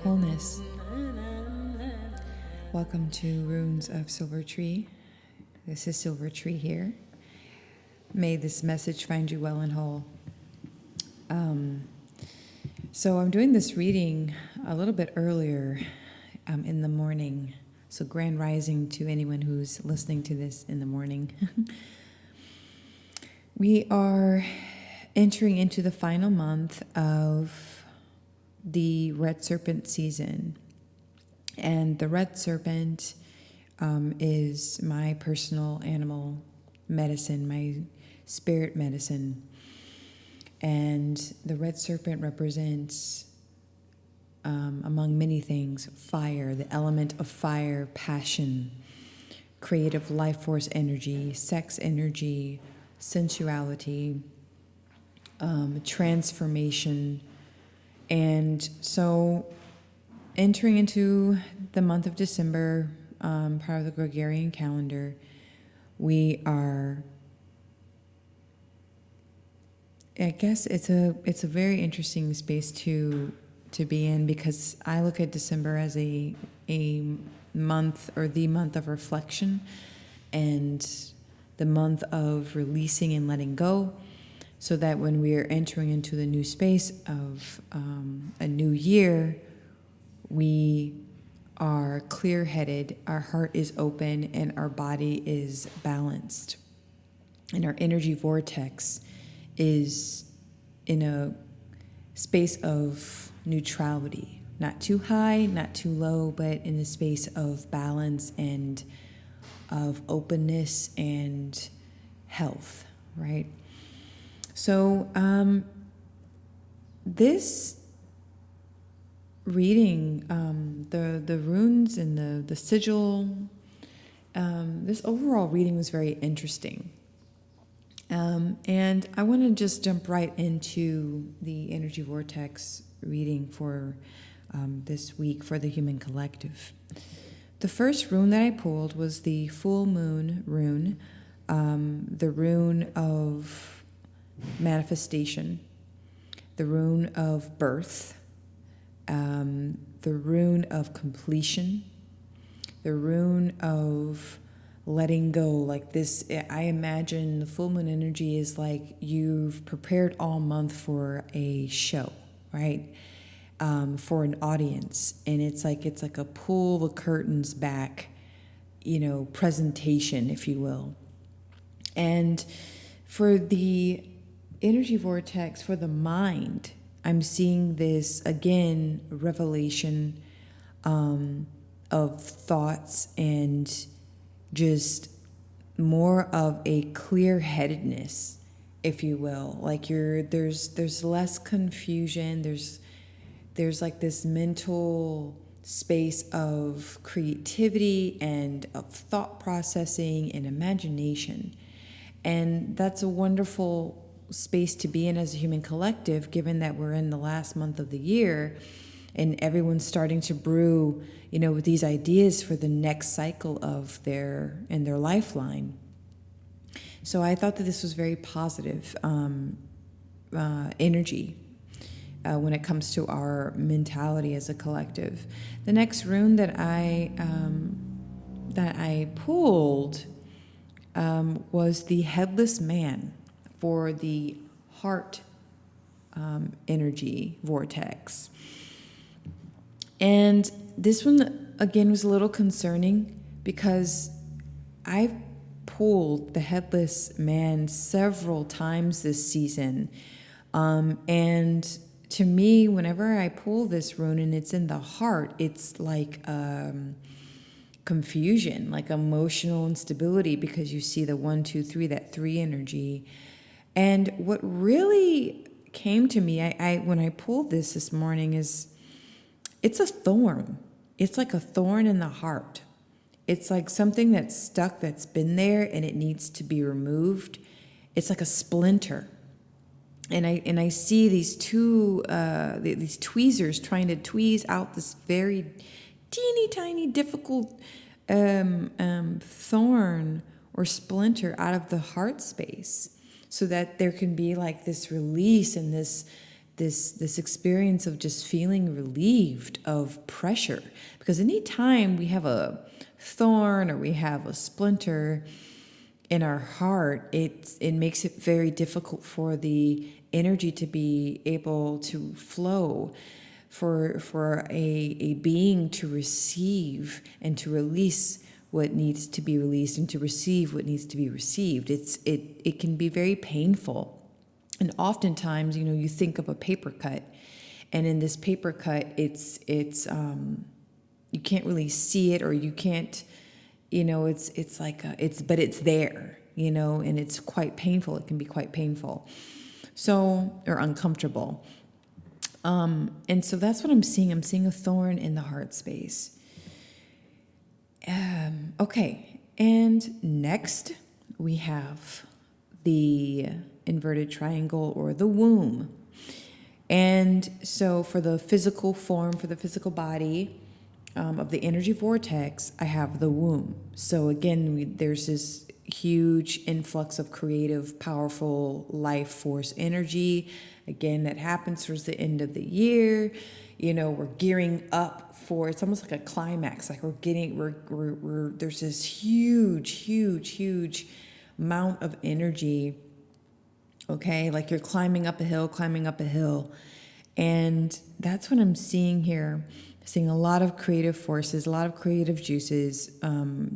Wholeness. Welcome to Runes of Silvertree. This is Silvertree here. May this message find you well and whole. So I'm doing this reading a little bit earlier in the morning. So grand rising to anyone who's listening to this in the morning. We are entering into the final month of the Red Serpent season. And the Red Serpent is my personal animal medicine, my spirit medicine. And the Red Serpent represents, among many things, fire, the element of fire, passion, creative life force energy, sex energy, sensuality, transformation. And so entering into the month of December, part of the Gregorian calendar, we are, I guess it's a very interesting space to be in, because I look at December as a month, or the month of reflection, and the month of releasing and letting go, so that when we are entering into the new space of a new year, we are clear-headed, our heart is open, and our body is balanced, and our energy vortex is in a space of neutrality, not too high, not too low, but in a space of balance and of openness and health, right? So this reading, the runes and the sigil, this overall reading was very interesting. And I want to just jump right into the energy vortex reading for this week for the human collective. The first rune that I pulled was the full moon rune, the rune of manifestation, the rune of birth, the rune of completion, the rune of letting go. Like this, I imagine the full moon energy is like you've prepared all month for a show, right? For an audience, and it's like a pull the curtains back, presentation, if you will. And for the energy vortex, for the mind, I'm seeing this again, revelation of thoughts and just more of a clear-headedness, if you will. Like there's less confusion. There's like this mental space of creativity and of thought processing and imagination. And that's a wonderful space to be in as a human collective, given that we're in the last month of the year and everyone's starting to brew, with these ideas for the next cycle of their lifeline. So I thought that this was very positive energy when it comes to our mentality as a collective. The next rune that I pulled was the Headless Man for the heart energy vortex. And this one, again, was a little concerning because I've pulled the Headless Man several times this season. And to me, whenever I pull this rune and it's in the heart, it's like confusion, like emotional instability, because you see the 1, 2, 3, that 3 energy. And what really came to me, I when I pulled this morning, is it's a thorn. It's like a thorn in the heart. It's like something that's stuck, that's been there, and it needs to be removed. It's like a splinter. And I see these these tweezers trying to tweeze out this very teeny tiny difficult thorn or splinter out of the heart space, so that there can be like this release and this experience of just feeling relieved of pressure. Because anytime we have a thorn or we have a splinter in our heart, it makes it very difficult for the energy to be able to flow, for a being to receive and to release what needs to be released and to receive what needs to be received. It can be very painful. And oftentimes, you think of a paper cut, and in this paper cut, it's you can't really see it, or you can't, but it's there, and it's quite painful. It can be quite painful, or uncomfortable. And so that's what I'm seeing. I'm seeing a thorn in the heart space. Okay, and next we have the inverted triangle, or the womb. And so for the physical form, for the physical body of the energy vortex, I have the womb. So again, there's this huge influx of creative, powerful life force energy. Again, that happens towards the end of the year. We're gearing up for, it's almost like a climax. Like there's this huge amount of energy. Okay, like you're climbing up a hill. And that's what I'm seeing here. Seeing a lot of creative forces, a lot of creative juices,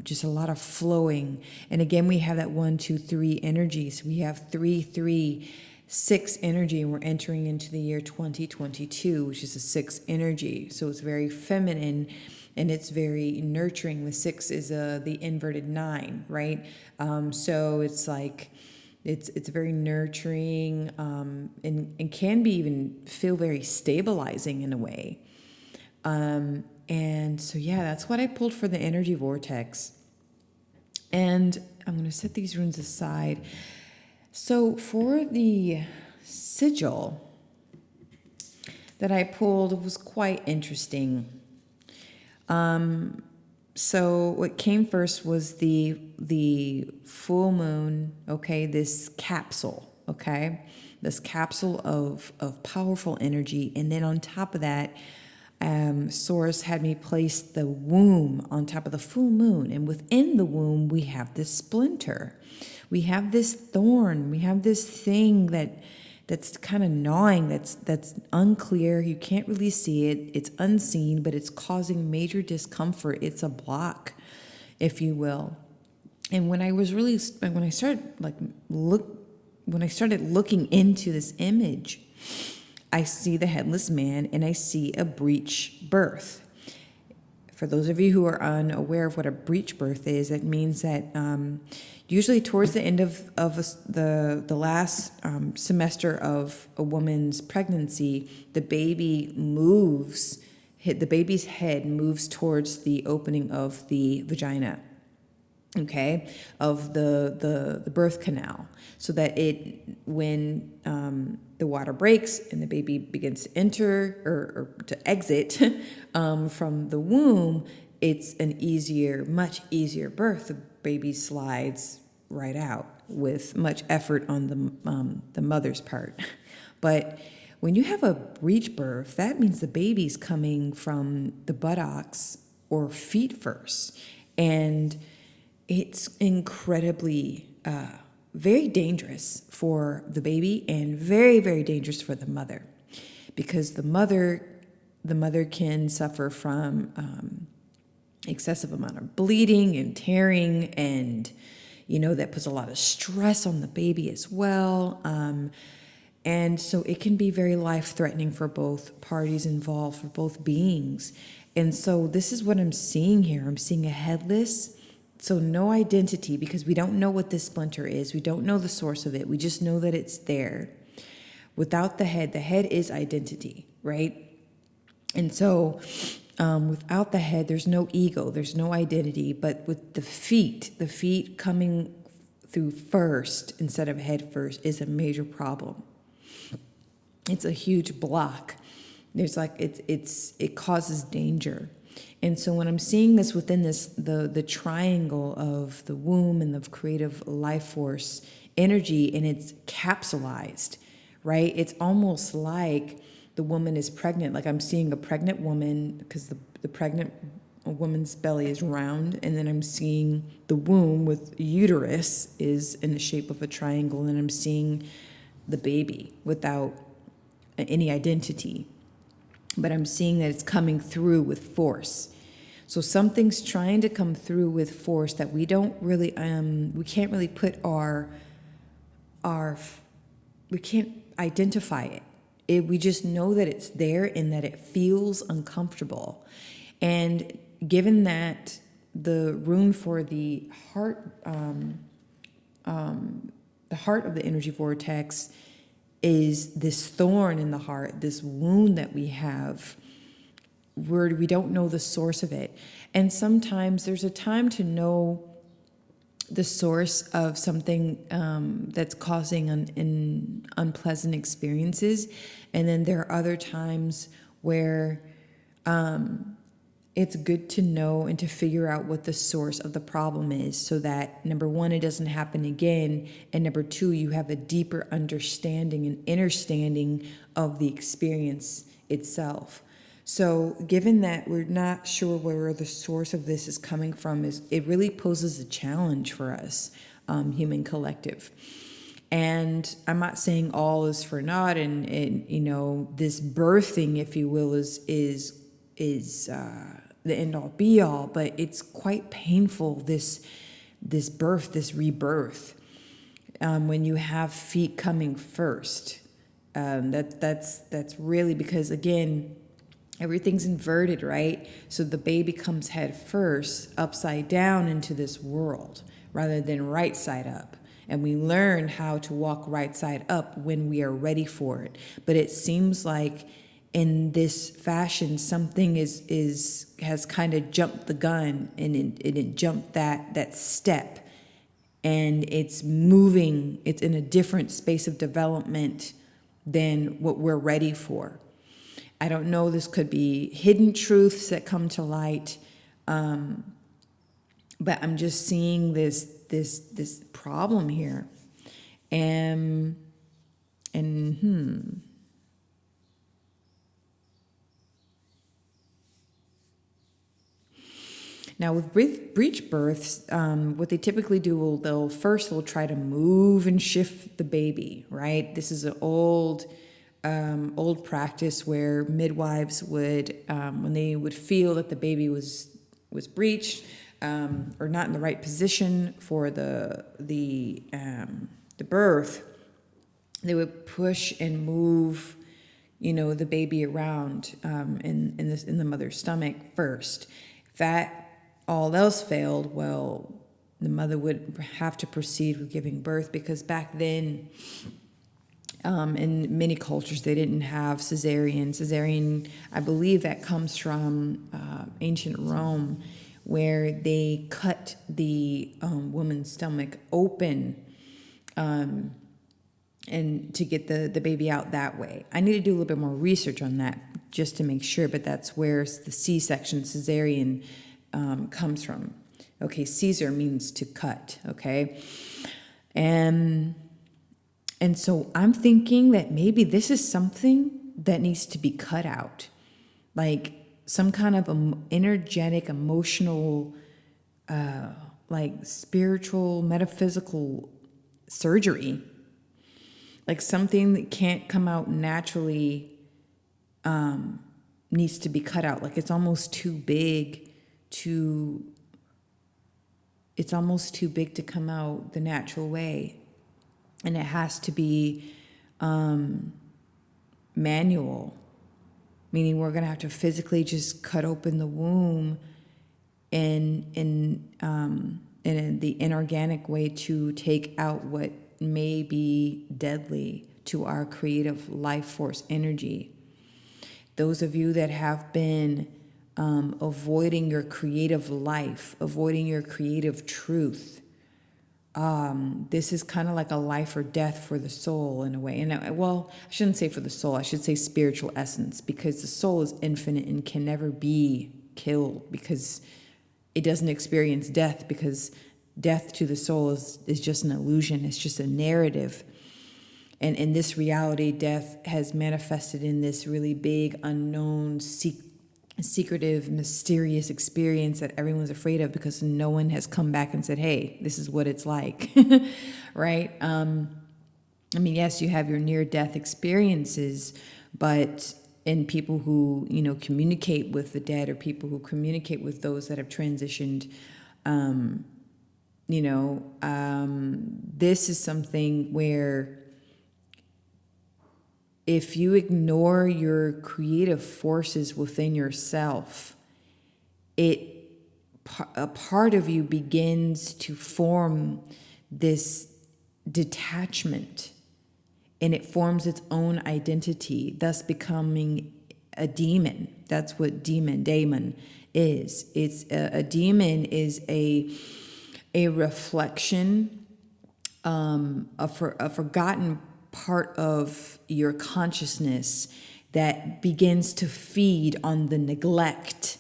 just a lot of flowing. And again, we have that 1, 2, 3 energy. So we have 3, 3, 6 energy, and we're entering into the year 2022, which is a 6 energy. So it's very feminine and it's very nurturing. The 6 is the inverted 9, right? So it's like, it's very nurturing, and can be even feel very stabilizing in a way. And so, yeah, that's what I pulled for the energy vortex. And I'm going to set these runes aside. So for the sigil that I pulled, was quite interesting. So what came first was the full moon, okay, this capsule, okay, this capsule of powerful energy. And then on top of that, Source had me place the womb on top of the full moon. And within the womb, we have this splinter. We have this thorn. We have this thing that's kind of gnawing, that's unclear. You can't really see it. It's unseen, but it's causing major discomfort. It's a block, if you will. And when I started looking into this image, I see the headless man and I see a breech birth. For those of you who are unaware of what a breech birth is, it means that usually towards the end of the last semester of a woman's pregnancy, the baby's head moves towards the opening of the vagina, okay, of the birth canal, so that when the water breaks and the baby begins to enter or to exit from the womb, it's much easier birth. The baby slides right out with much effort on the mother's part. But when you have a breech birth, that means the baby's coming from the buttocks or feet first. And it's incredibly very dangerous for the baby and very, very dangerous for the mother, because the mother can suffer from excessive amount of bleeding and tearing, and that puts a lot of stress on the baby as well. And so it can be very life-threatening for both parties involved, for both beings. And so this is what I'm seeing here. I'm seeing a headless, so no identity, because we don't know what this splinter is. We don't know the source of it. We just know that it's there. Without the head is identity, right? And so without the head, there's no ego, there's no identity. But with the feet coming through first instead of head first is a major problem. It's a huge block. It causes danger. And so when I'm seeing this within the triangle of the womb and the creative life force energy, and it's capsulized, right? It's almost like the woman is pregnant. Like I'm seeing a pregnant woman, because the pregnant woman's belly is round, and then I'm seeing the womb with uterus is in the shape of a triangle, and I'm seeing the baby without any identity. But I'm seeing that it's coming through with force. So something's trying to come through with force that we don't really, we can't really put we can't identify it. We just know that it's there and that it feels uncomfortable. And given that the rune for the heart of the energy vortex is this thorn in the heart, this wound that we have, where we don't know the source of it. And sometimes there's a time to know the source of something that's causing unpleasant experiences. And then there are other times where it's good to know and to figure out what the source of the problem is, so that, number one, it doesn't happen again, and number two, you have a deeper understanding and understanding of the experience itself. So given that we're not sure where the source of this is coming from, it really poses a challenge for us, human collective. And I'm not saying all is for naught, and this birthing, if you will, is the end all be all, but it's quite painful, this birth, this rebirth, when you have feet coming first. That's really, because again, everything's inverted, right? So the baby comes head first, upside down into this world, rather than right side up. And we learn how to walk right side up when we are ready for it. But it seems like in this fashion, something has kind of jumped the gun, and it jumped that step, and it's moving. It's in a different space of development than what we're ready for. I don't know. This could be hidden truths that come to light, but I'm just seeing this problem here, and. Now, with breech births, what they typically do, they'll try to move and shift the baby, right? This is an old practice where midwives would, when they would feel that the baby was breached or not in the right position for the birth, they would push and move, the baby around in the mother's stomach first. If that all else failed, well, the mother would have to proceed with giving birth, because back then, in many cultures, they didn't have cesarean. Cesarean, I believe that comes from ancient Rome, where they cut the woman's stomach open and to get the baby out that way. I need to do a little bit more research on that just to make sure, but that's where the C-section, cesarean, comes from. Okay, Caesar means to cut, okay? And so I'm thinking that maybe this is something that needs to be cut out, like some kind of energetic, emotional, like spiritual, metaphysical surgery, like something that can't come out naturally, needs to be cut out. Like it's almost too big to come out the natural way, and it has to be manual, meaning we're going to have to physically just cut open the womb in the inorganic way to take out what may be deadly to our creative life force energy. Those of you that have been avoiding your creative life, avoiding your creative truth. This is kind of like a life or death for the soul in a way. And I shouldn't say for the soul, I should say spiritual essence, because the soul is infinite and can never be kill, because it doesn't experience death, because death to the soul is just an illusion. It's just a narrative. And in this reality, death has manifested in this really big, unknown, secretive, mysterious experience that everyone's afraid of, because no one has come back and said, hey, this is what it's like, right? I mean, yes, you have your near-death experiences, but in people who, communicate with the dead, or people who communicate with those that have transitioned, this is something where if you ignore your creative forces within yourself, a part of you begins to form this detachment, and it forms its own identity, thus becoming a demon. That's what daemon is. It's a demon is a reflection, a forgotten part of your consciousness that begins to feed on the neglect.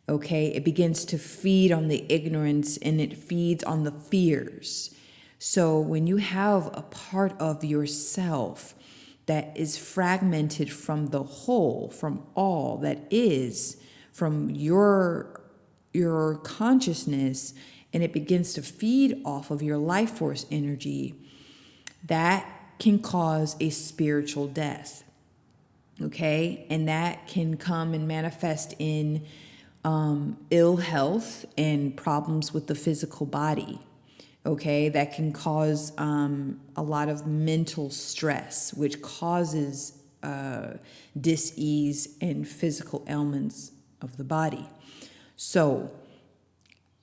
Okay, it begins to feed on the ignorance, and it feeds on the fears. So when you have a part of yourself that is fragmented from the whole, from all that is, from your consciousness, and it begins to feed off of your life force energy, that can cause a spiritual death. Okay, and that can come and manifest in ill health and problems with the physical body. Okay, that can cause a lot of mental stress, which causes dis-ease and physical ailments of the body. So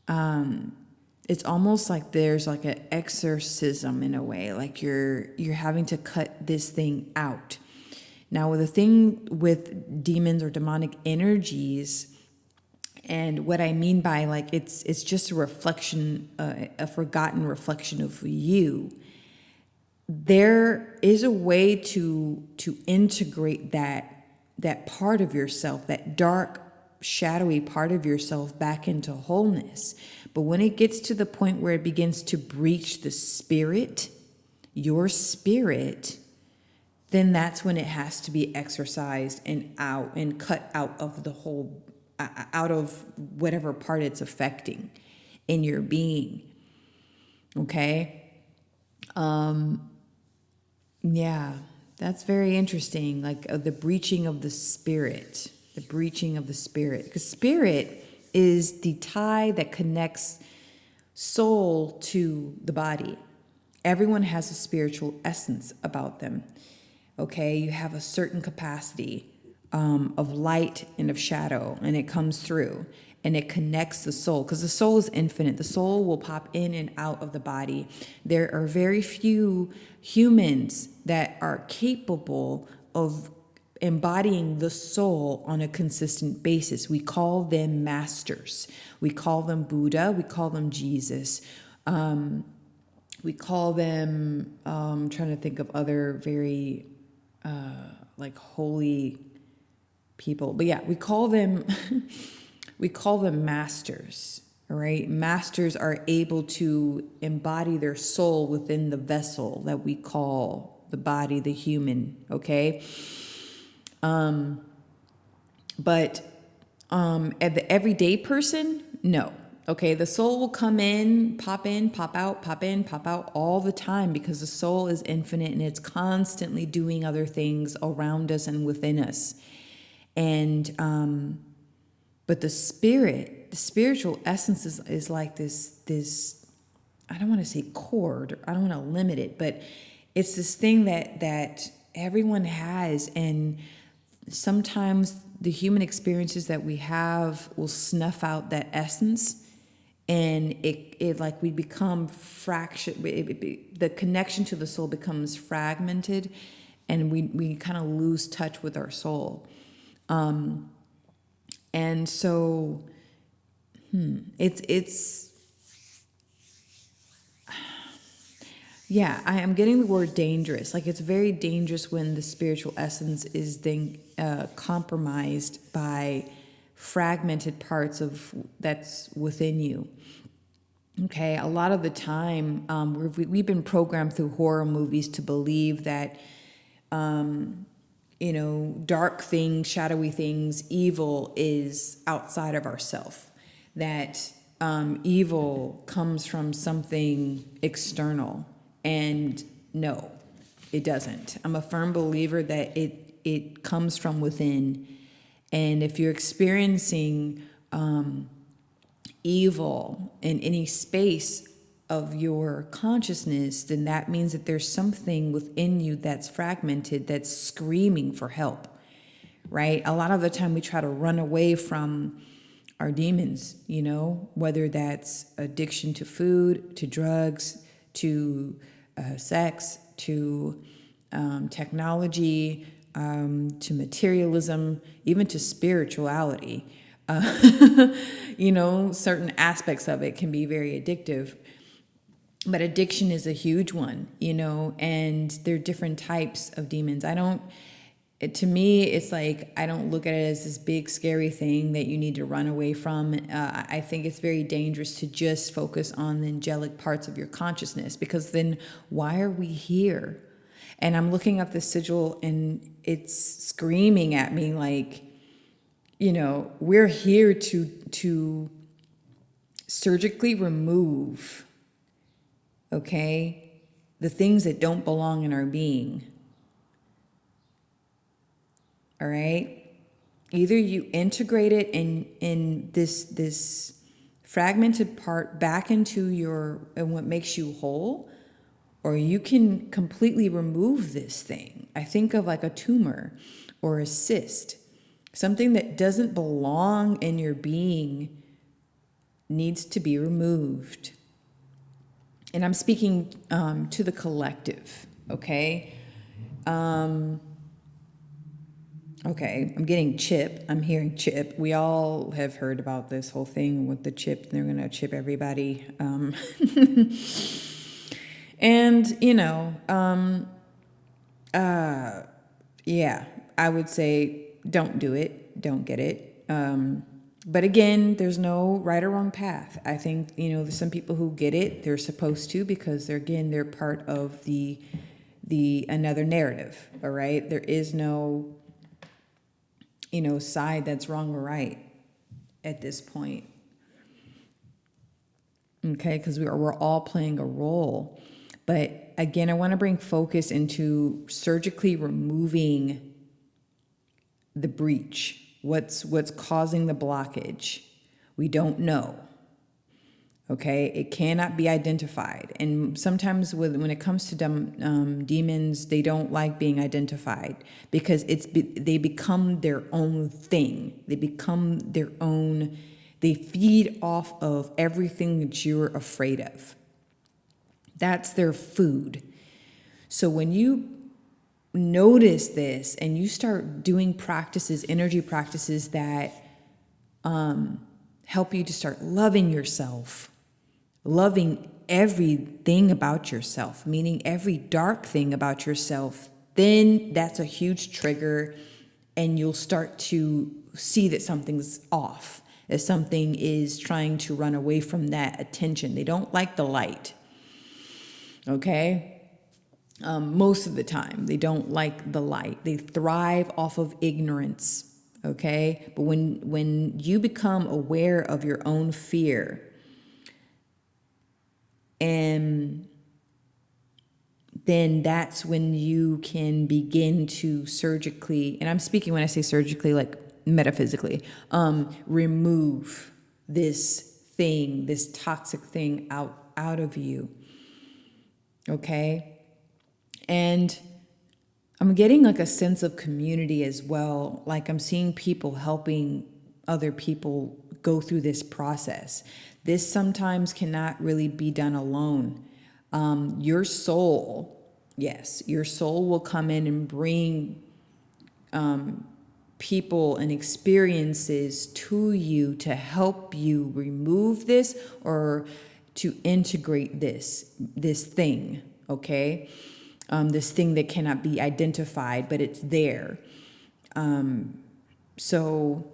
it's almost like there's like an exorcism in a way, like you're having to cut this thing out. Now, the thing with demons or demonic energies, and what I mean by like it's just a reflection, a forgotten reflection of you. There is a way to integrate that part of yourself, that dark, shadowy part of yourself, back into wholeness. But when it gets to the point where it begins to breach the spirit, your spirit, then that's when it has to be exorcised and out and cut out of the whole, out of whatever part it's affecting in your being. Okay? Yeah, that's very interesting. Like the breaching of the spirit, because spirit is the tie that connects soul to the body. Everyone has a spiritual essence about them. Okay, you have a certain capacity of light and of shadow, and it comes through and it connects the soul, because the soul is infinite. The soul will pop in and out of the body. There are very few humans that are capable of embodying the soul on a consistent basis. We call them masters. We call them Buddha. We call them Jesus. We call them, I'm trying to think of other very like holy people. But yeah, we call them masters. All right. Masters are able to embody their soul within the vessel that we call the body, the human. Okay. But at the everyday person, no. Okay, the soul will come in, pop out, pop in, pop out all the time, because the soul is infinite and it's constantly doing other things around us and within us. And but the spiritual essence is like this, I don't want to say cord, I don't want to limit it, but it's this thing that everyone has, and sometimes the human experiences that we have will snuff out that essence, and it like we become the connection to the soul becomes fragmented, and we kind of lose touch with our soul. And so it's yeah, I am getting the word dangerous. Like, it's very dangerous when the spiritual essence is then compromised by fragmented parts of that's within you. Okay, a lot of the time, we've been programmed through horror movies to believe that, dark things, shadowy things, evil is outside of ourself. That evil comes from something external. And no, it doesn't. I'm a firm believer that it comes from within. And if you're experiencing evil in any space of your consciousness, then that means that there's something within you that's fragmented, that's screaming for help, right? A lot of the time we try to run away from our demons, whether that's addiction to food, to drugs, to sex, to technology, to materialism, even to spirituality. Certain aspects of it can be very addictive. But addiction is a huge one, and there are different types of demons. To me, it's like, I don't look at it as this big, scary thing that you need to run away from. I think it's very dangerous to just focus on the angelic parts of your consciousness, because then why are we here? And I'm looking at the sigil and it's screaming at me like, we're here to surgically remove, okay, the things that don't belong in our being. All right? Either you integrate it in this fragmented part back into what makes you whole, or you can completely remove this thing. I think of like a tumor or a cyst. Something that doesn't belong in your being needs to be removed. And I'm speaking to the collective, okay? Okay, I'm getting chip. I'm hearing chip. We all have heard about this whole thing with the chip. They're going to chip everybody. Yeah, I would say don't do it. Don't get it. But again, there's no right or wrong path. I think, there's some people who get it. They're supposed to, because they're part of the another narrative. All right. There is no, side that's wrong or right at this point. Okay. Because we're all playing a role. But again, I want to bring focus into surgically removing the breach. What's causing the blockage? We don't know. Okay, it cannot be identified. And sometimes when it comes to demons, they don't like being identified, because they become their own thing. They become their own. They feed off of everything that you're afraid of. That's their food. So when you notice this and you start doing practices, energy practices that help you to start loving yourself, loving everything about yourself, meaning every dark thing about yourself, then that's a huge trigger, and you'll start to see that something's off, that something is trying to run away from that attention. They don't like the light. Okay? Most of the time, they don't like the light. They thrive off of ignorance, okay? But when you become aware of your own fear, and then that's when you can begin to surgically, and I'm speaking when I say surgically, like metaphysically, remove this thing, this toxic thing out of you, okay? And I'm getting like a sense of community as well. Like I'm seeing people helping other people go through this process. This sometimes cannot really be done alone. Your soul, yes, your soul will come in and bring people and experiences to you to help you remove this or to integrate this thing, okay? This thing that cannot be identified, but it's there. So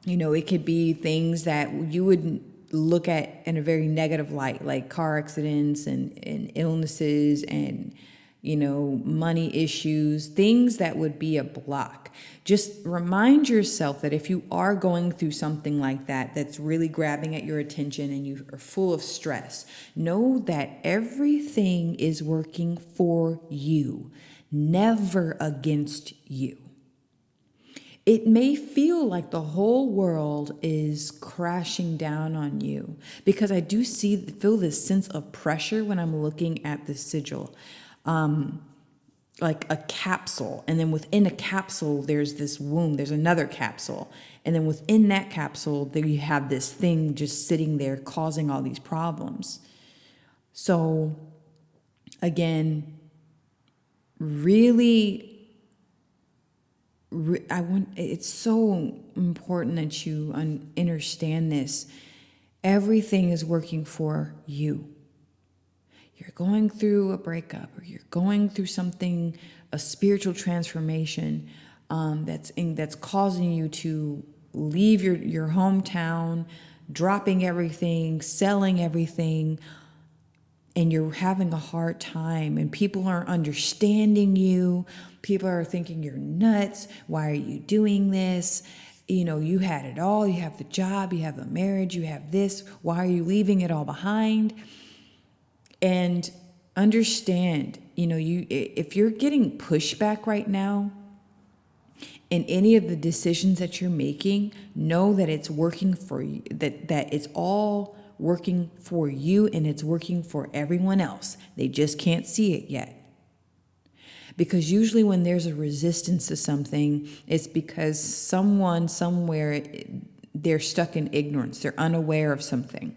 It could be things that you would look at in a very negative light, like car accidents and illnesses and, money issues, things that would be a block. Just remind yourself that if you are going through something like that, that's really grabbing at your attention and you are full of stress, know that everything is working for you, never against you. It may feel like the whole world is crashing down on you, because I do feel this sense of pressure when I'm looking at the sigil, like a capsule. And then within a capsule, there's this womb, there's another capsule. And then within that capsule, there you have this thing just sitting there causing all these problems. So again, really, it's so important that you understand this. Everything is working for you. You're going through a breakup, or you're going through something, a spiritual transformation, that's causing you to leave your hometown, dropping everything, selling everything, and you're having a hard time, and people aren't understanding you. People are thinking you're nuts. Why are you doing this? You had it all. You have the job, you have the marriage, you have this. Why are you leaving it all behind? And understand, if you're getting pushback right now in any of the decisions that you're making, know that it's working for you, that it's all working for you, and it's working for everyone else. They just can't see it yet. Because usually when there's a resistance to something, it's because someone somewhere, they're stuck in ignorance. They're unaware of something.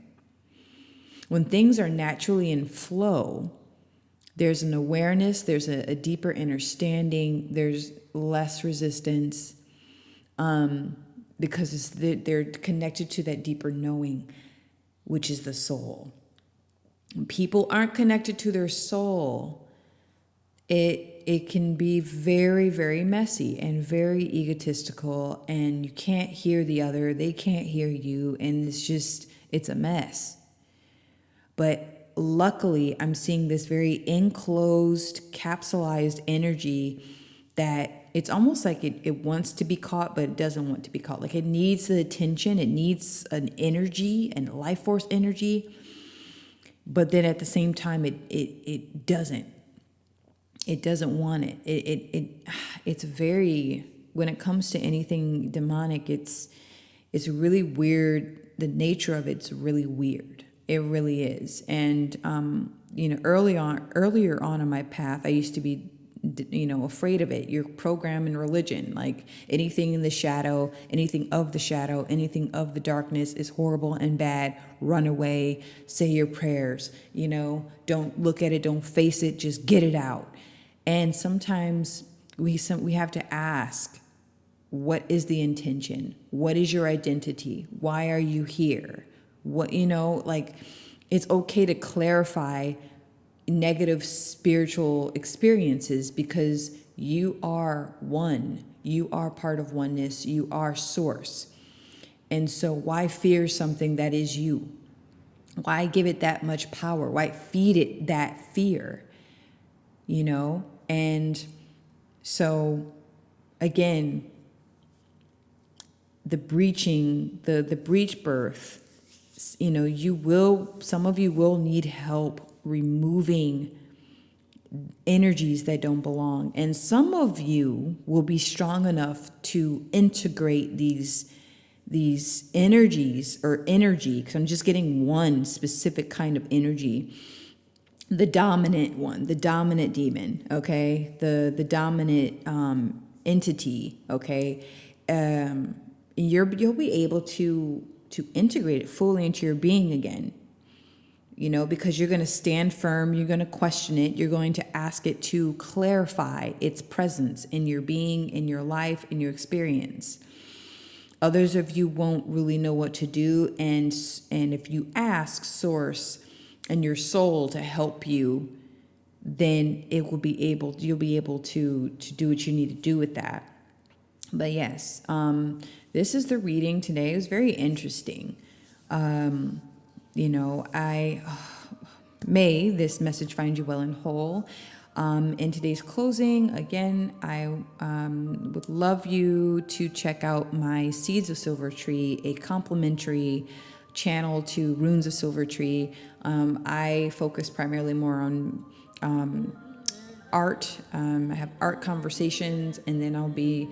When things are naturally in flow, there's an awareness, there's a deeper understanding, there's less resistance, because they're connected to that deeper knowing, which is the soul. When people aren't connected to their soul, it can be very, very messy and very egotistical, and you can't hear the other, they can't hear you, and it's a mess. But luckily, I'm seeing this very enclosed, capsulized energy that it's almost like it wants to be caught, but it doesn't want to be caught. Like, it needs the attention, it needs an energy and life force energy, but then at the same time, it doesn't. It doesn't want it. It's very, when it comes to anything demonic, it's really weird. The nature of it's really weird. It really is. And earlier on in my path, I used to be afraid of it. You're programmed in religion, like anything in the shadow, anything of the shadow, anything of the darkness is horrible and bad. Run away, say your prayers, don't look at it, don't face it, just get it out. And sometimes we have to ask, what is the intention? What is your identity? Why are you here? It's okay to clarify negative spiritual experiences, because you are one. You are part of oneness. You are source. And so why fear something that is you? Why give it that much power? Why feed it that fear? And so again, the breaching, the breech birth, some of you will need help removing energies that don't belong. And some of you will be strong enough to integrate these energies, or energy, because I'm just getting one specific kind of energy. The dominant one, the dominant demon, okay? The dominant entity, okay? You'll be able to integrate it fully into your being again, because you're going to stand firm, you're going to question it, you're going to ask it to clarify its presence in your being, in your life, in your experience. Others of you won't really know what to do, and if you ask Source and your soul to help you, then you'll be able to do what you need to do with that. But yes, this is the reading today. It was very interesting. May this message find you well and whole. In today's closing, again, I would love you to check out my Seeds of Silvertree, a complimentary channel to Runes of Silvertree. I focus primarily more on art. I have art conversations, and then I'll be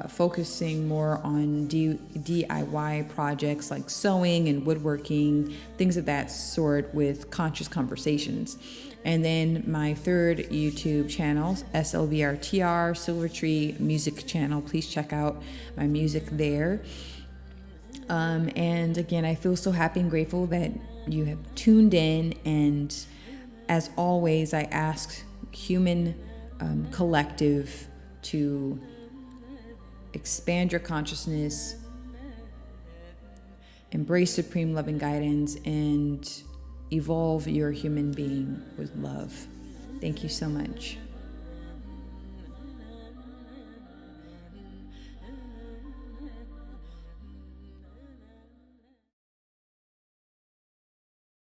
focusing more on DIY projects like sewing and woodworking, things of that sort, with conscious conversations. And then my third YouTube channel, SLVRTR, Silvertree Music Channel. Please check out my music there. And again, I feel so happy and grateful that you have tuned in. And as always, I ask human collective to expand your consciousness, embrace supreme love and guidance, and evolve your human being with love. Thank you so much.